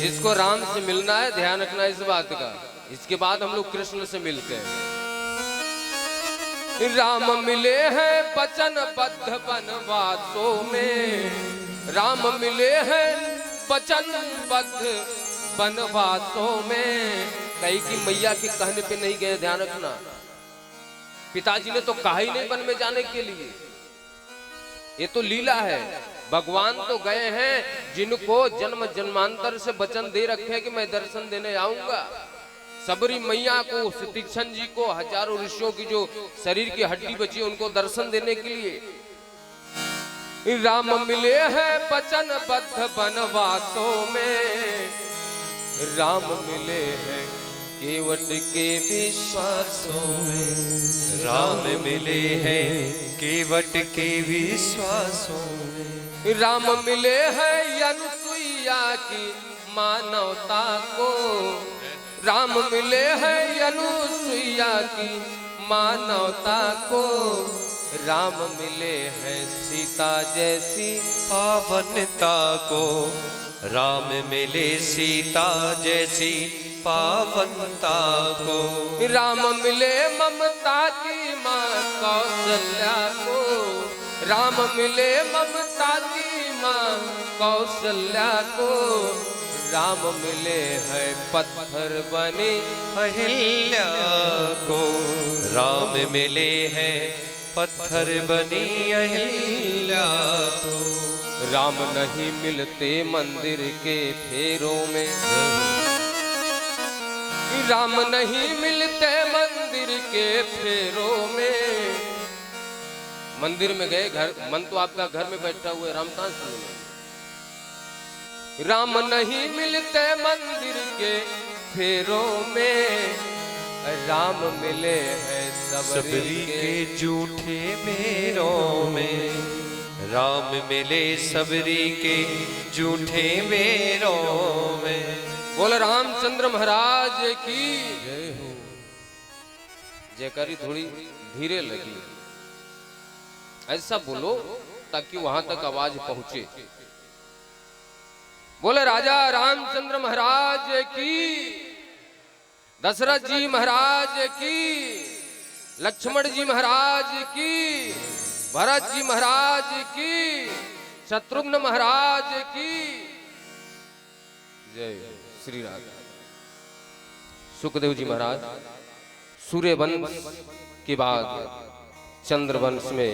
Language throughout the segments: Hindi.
जिसको राम से मिलना है ध्यान रखना इस बात का, इसके बाद हम लोग कृष्ण से मिलते हैं। राम मिले हैं वचन बद्ध वनवासों में, राम मिले हैं वचन बद्ध वनवासों में। कहीं की मैया के कहने पे नहीं गए, ध्यान रखना। पिताजी ने तो कहा ही नहीं वन में जाने के लिए, ये तो लीला है। भगवान तो गए हैं जिनको जन्म जन्मांतर से वचन दे रखे कि मैं दर्शन देने आऊंगा। सबरी मैया को, तीक्ष्ण जी को, हजारों ऋषियों की जो शरीर की हड्डी बची उनको दर्शन देने के लिए राम मिले हैं वचन बद्ध वनवासों में। राम मिले हैं केवट के विश्वासों में, राम मिले हैं केवट के विश्वासों में। राम मिले हैं अनुसुईया की मानवता को, राम मिले हैं अनुसुईया की मानवता को। राम मिले हैं सीता जैसी पावनता को, राम मिले सीता जैसी पावनता को। राम मिले ममता की माँ कौशल्या को, राम मिले ममता की माँ कौशल्या को। राम मिले हैं पत्थर बने अहिल्या को, राम मिले हैं पत्थर बनी अहिल्या को। राम नहीं मिलते मंदिर के फेरों में, राम नहीं मिलते मंदिर के फेरों में। मंदिर में गए, घर मन तो आपका घर में बैठा हुआ है, राम कहां से मिले? राम नहीं मिलते मंदिर के फेरों में। राम मिले हैं सबरी के झूठे मेरों में, राम मिले सबरी के झूठे मेरों में। बोले रामचंद्र महाराज की जय हो। जयकारी थोड़ी धीरे लगी, ऐसा बोलो ताकि वहां तक आवाज पहुंचे। बोले राजा रामचंद्र महाराज की, दशरथ जी महाराज की, लक्ष्मण जी महाराज की, भरत जी महाराज की, शत्रुघ्न महाराज की जय। श्री राधा। सुखदेव जी महाराज सूर्यवंश के बाद चंद्रवंश में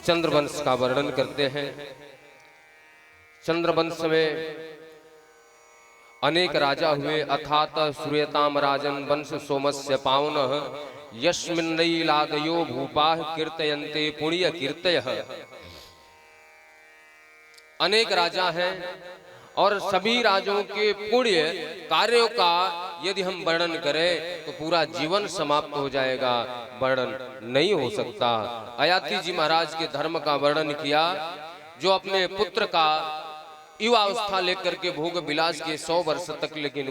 चंद्रवंश का वर्णन करते हैं। चंद्रवंश में अनेक राजा हुए। अथात सूर्यताम राजन वंश सोमस्य पावनः यस्मिन्नैलादयो भूपाः कीर्तयन्ते पुण्य कीर्तयः। अनेक राजा हैं और सभी राजाओं के पुण्य कार्यों का यदि हम वर्णन करें तो पूरा जीवन समाप्त हो जाएगा, वर्णन नहीं हो सकता। अयाति जी महाराज के धर्म का वर्णन किया, जो अपने पुत्र का युवावस्था लेकर के भोग विलास के 100 वर्ष तक, लेकिन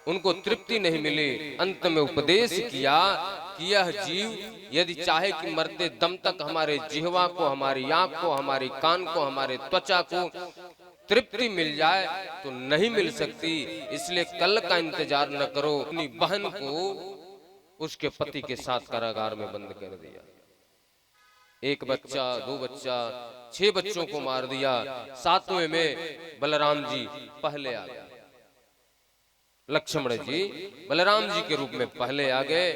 उनको तृप्ति नहीं मिली। अंत में उपदेश किया कि यह जीव यदि चाहे कि मरते दम तक हमारे जिह्वा को, हमारी आंख को, हमारी कान को, हमारे त्वचा को तृप्ति मिल जाए तो नहीं मिल सकती। इसलिए कल का इंतजार न करो। अपनी बहन को उसके पति के साथ कारागार में बंद कर दिया। एक बच्चा, 2 बच्चा, 6 बच्चों को मार दिया। 7वें में बलराम जी पहले आ गए। लक्ष्मण जी बलराम जी के रूप में पहले आ गए।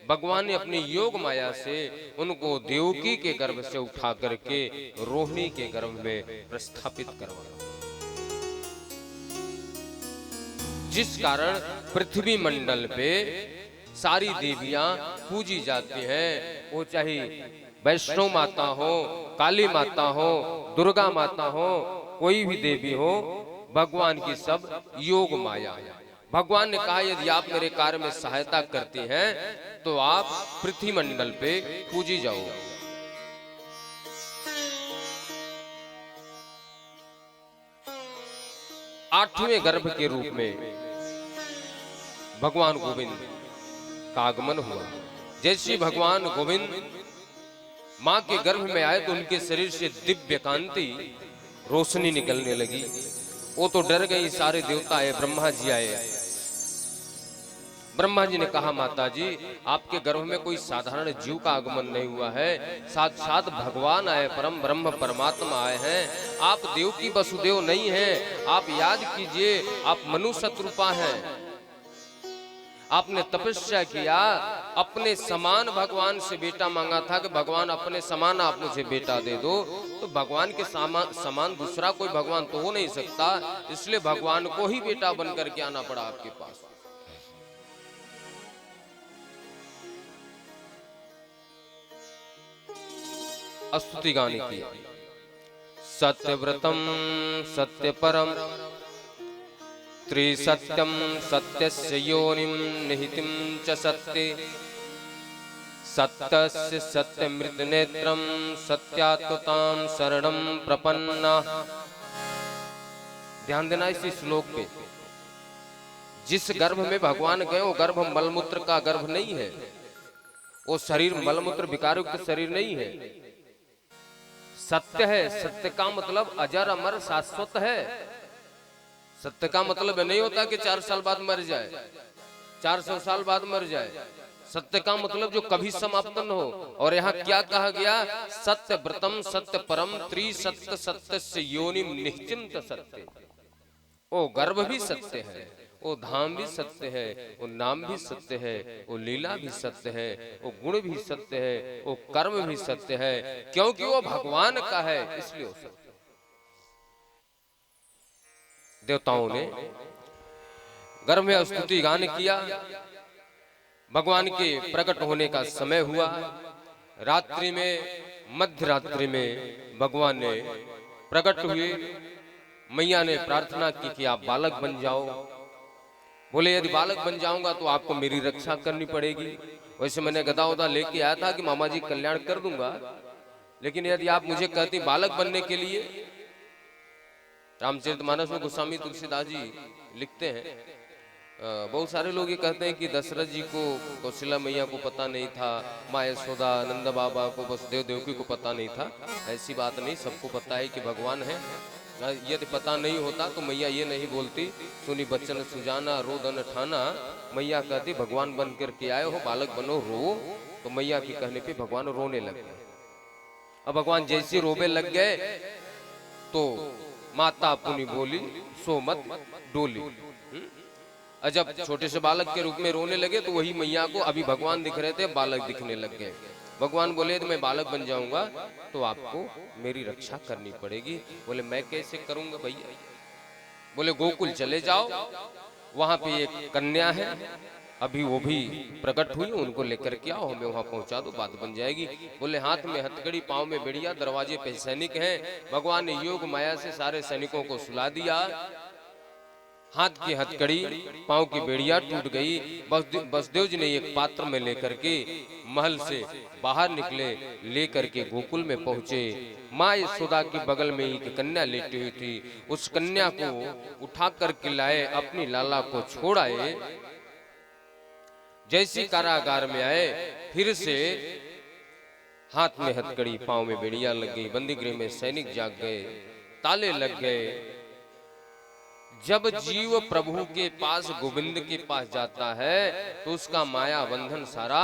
भगवान ने अपनी योग माया से उनको देवकी के गर्भ से उठा करके रोहिणी के गर्भ में प्रस्थापित करवाया, जिस कारण पृथ्वी मंडल पे सारी देवियां पूजी जाती हैं। वो चाहे वैष्णो माता हो, काली माता हो, दुर्गा माता हो, कोई भी देवी हो, भगवान की सब योग माया है। भगवान ने कहा यदि आप मेरे कार्य में सहायता करती हैं तो आप पृथ्वी मंडल पे पूजी जाओ। आठवें गर्भ के रूप में भगवान गोविंद का आगमन हुआ। जैसे भगवान गोविंद मां के गर्भ में आए तो उनके शरीर से दिव्य कांति रोशनी निकलने लगी। वो तो डर गई, सारे देवता आए, ब्रह्मा जी आए। ब्रह्मा जी ने कहा, माता जी आपके गर्भ में कोई साधारण जीव का आगमन नहीं हुआ है, साक्षात भगवान आए, परम ब्रह्म परमात्मा आए हैं। आप देव की वसुदेव नहीं हैं, आप याद कीजिए, आप मनु शत्रुपा हैं। आपने तपस्या किया, अपने समान भगवान से बेटा मांगा था कि भगवान अपने समान आप मुझे बेटा दे दो। तो भगवान के समान दूसरा कोई भगवान तो हो नहीं सकता, इसलिए भगवान को ही बेटा बनकर के आना पड़ा आपके पास। स्तुति गाने की। सत्यव्रतम सत्यपरम त्रिसत्यम सत्यस्य योनिम निहितिम च सत्ये सत्यस्य सत्यमृत नेत्रम सत्यात्मतां शरणं प्रपन्ना। ध्यान देना इस श्लोक पे। जिस गर्भ में भगवान गए वो गर्भ मलमूत्र का गर्भ नहीं है, वो शरीर मलमूत्र विकारयुक्त शरीर नहीं है, सत्य है। सत्य का मतलब अजर अमर शाश्वत है। सत्य का मतलब नहीं होता कि 4 साल बाद मर जाए, 400 साल बाद मर जाए। सत्य का मतलब जो कभी समाप्त न हो। और यहाँ क्या कहा गया? सत्य व्रतम सत्य परम त्रिसत्य सत्य से योनिम निश्चिंत सत्य। वो गर्भ भी सत्य है, वो धाम भी सत्य है, वो नाम भी सत्य है, वो लीला भी सत्य है, वो गुण भी सत्य है, वो कर्म भी सत्य है, क्योंकि वो भगवान का है, इसलिए वो सत्य। देवताओं ने गर्भ में स्तुति गान किया। भगवान के प्रकट होने का समय हुआ। रात्रि में, मध्य रात्रि में भगवान ने प्रकट हुए। मैया ने प्रार्थना की कि आप बालक बन जाओ। बोले यदि बालक बन जाऊंगा तो आपको मेरी रक्षा करनी पड़ेगी। वैसे मैंने गधा उदा लेके आया था कि मामा जी कल्याण कर दूंगा, लेकिन यदि आप मुझे कहती बालक बनने के लिए। रामचरितमानस में गोस्वामी तुलसीदास जी लिखते हैं, बहुत सारे लोग ये कहते हैं कि दशरथ जी को कौशल्या मैया को पता नहीं था, माँ यशोदा नंद बाबा को वसुदेव देवकी को पता नहीं था। ऐसी बात नहीं, सबको पता है कि भगवान है। यदि पता नहीं होता तो मैया ये नहीं बोलती, सुनी बच्चन सुजाना रोदन ठाना। मैया कहती भगवान बन करके आए हो, बालक बनो, रो। तो मैया के कहने पे भगवान रोने लग गए। अब भगवान जैसे रोबे लग गए तो माता पुनि बोली सो मत डोली। जब छोटे से बालक के रूप में रोने लगे तो वही मैया को अभी भगवान दिख रहे थे, बालक दिखने लग गए। भगवान बोले तो मैं बालक बन जाऊंगा तो आपको मेरी रक्षा करनी पड़ेगी। बोले मैं कैसे करूंगा भैया? बोले गोकुल चले जाओ, वहां पे एक कन्या है, अभी वो भी प्रकट हुई, उनको लेकर के आओ, हमें वहां पहुंचा दो, बात बन जाएगी। बोले हाथ में हथकड़ी, पांव में बेड़िया, दरवाजे पे सैनिक हैं। भगवान ने योग माया से सारे सैनिकों को सुला दिया। हाथ की हथकड़ी, पांव की बेड़िया टूट गई। वसुदेव जी ने एक पात्र में लेकर के महल से बाहर निकले, लेकर के गोकुल में पहुंचे। माँ यशोदा के बगल में एक कन्या लेटी हुई थी, उस कन्या को उठा करके लाए, अपनी लाला को छोड़ाए। जैसी कारागार में आए, फिर से हाथ में हथकड़ी, पांव में बेड़िया लग गई, बंदी गृह में सैनिक जाग गए, ताले लग गए। जब जीव प्रभु के पास, गोविंद के पास जाता है तो उसका माया बंधन सारा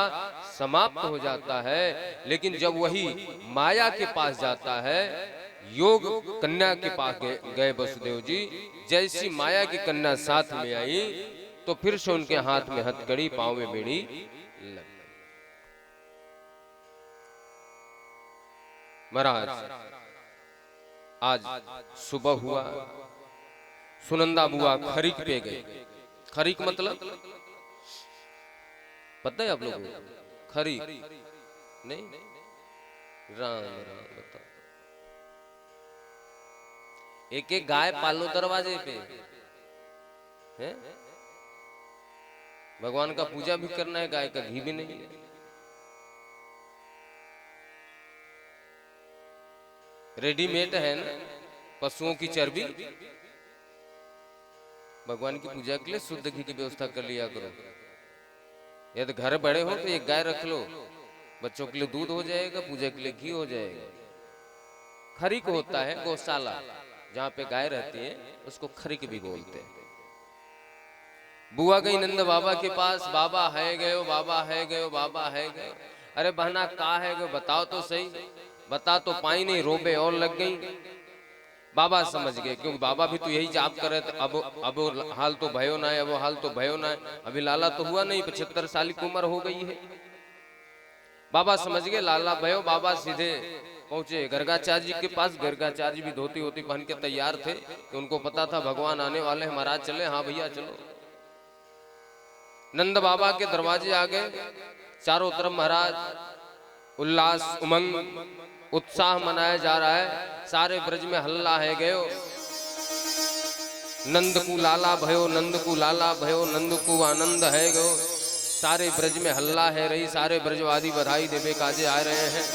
समाप्त हो जाता है। लेकिन जब वही माया के पास जाता है, योग कन्या के पास गए वसुदेव जी, जैसी माया की कन्या साथ में आई तो फिर से उनके हाथ में हथकड़ी, पांव में बेड़ी लग गई। महाराज आज सुबह हुआ, सुनंदा बुआ खरीक पे गए। खरीक मतलब पता है आप लोगों को? खरीक नहीं, राम राम बताओ। एक एक गाय पालो दरवाजे पे है। भगवान का पूजा भी करना है, गाय का घी भी नहीं है। रेडीमेड है ना पशुओं की चर्बी। भगवान की पूजा के लिए शुद्ध घी की व्यवस्था कर लिया करो। यदि घर बड़े हो तो एक गाय रख लो, बच्चों के लिए दूध हो जाएगा, पूजा के लिए घी हो जाएगा। खरीक होता है गौशाला, जहाँ पे गाय रहती है उसको खरिक भी बोलते हैं। बुआ गई नंद बाबा के पास, बाबा है गयो, बाबा है गयो, बाबा है गयो। अरे बहना का है गयो, बताओ तो सही, बता तो पाई नहीं, रोबे और लग गई। बाबा समझ गए, क्योंकि बाबा भी तो यही जाप करे थे। अब हाल तो भयो ना है, अब हाल तो भयो ना है, अभी लाला तो हुआ नहीं, 75 साल की उम्र हो गई है। बाबा समझ गए लाला भयो। बाबा सीधे पहुंचे गर्गाचार्य जी के पास। गर्गाचार्य जी भी धोती होती पहन के तैयार थे कि उनको पता था भगवान आने वाले हैं, महाराज चले। हाँ भैया चलो। नंद बाबा के दरवाजे आ गए, चारों तरफ महाराज उल्लास उमंग उत्साह मनाया जा रहा है। सारे ब्रज में हल्ला है गयो, नंद को लाला भयो, नंद को लाला भयो, नंद को आनंद है गयो। सारे ब्रज में हल्ला है रही, सारे ब्रजवादी बधाई देवे काजे आ रहे हैं।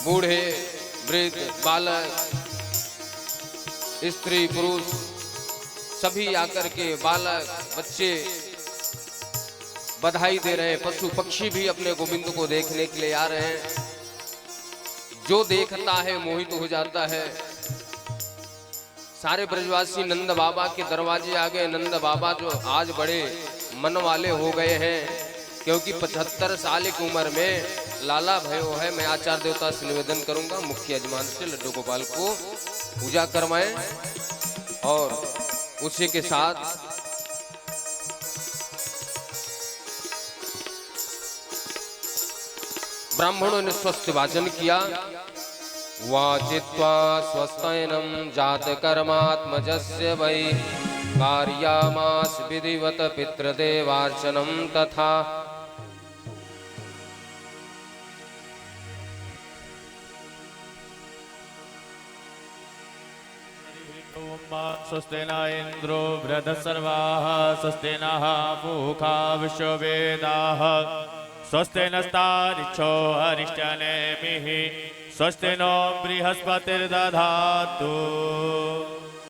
बूढ़े वृद्ध बालक स्त्री पुरुष सभी आकर के, बालक बच्चे बधाई दे रहे हैं। पशु पक्षी भी अपने गोविंद को देखने के लिए आ रहे हैं। जो देखता है मोहित हो जाता है। सारे ब्रजवासी नंद बाबा के दरवाजे आ गए। नंद बाबा जो आज बड़े मन वाले हो गए हैं, क्योंकि 75 साल की उम्र में लाला भयो है। मैं आचार्य देवता से निवेदन करूंगा, मुख्य यजमान से लड्डू गोपाल को पूजा करवाएं और उसी के साथ ब्राह्मणों ने स्वस्थ वाचन किया। वाचित्वा स्वस्थैनं जात कर्मात्मजस्य वै कार्यामास विधिवत पितृदेवार्चनं तथा। स्वस्ति न इंद्रो वृद्धसर्वाः, स्वस्ति नः पूषा विश्ववेदाः, स्वस्ति नस्तारिक्षो अरिष्टनेमिः, स्वस्ति नो बृहस्पतिर्दधातु।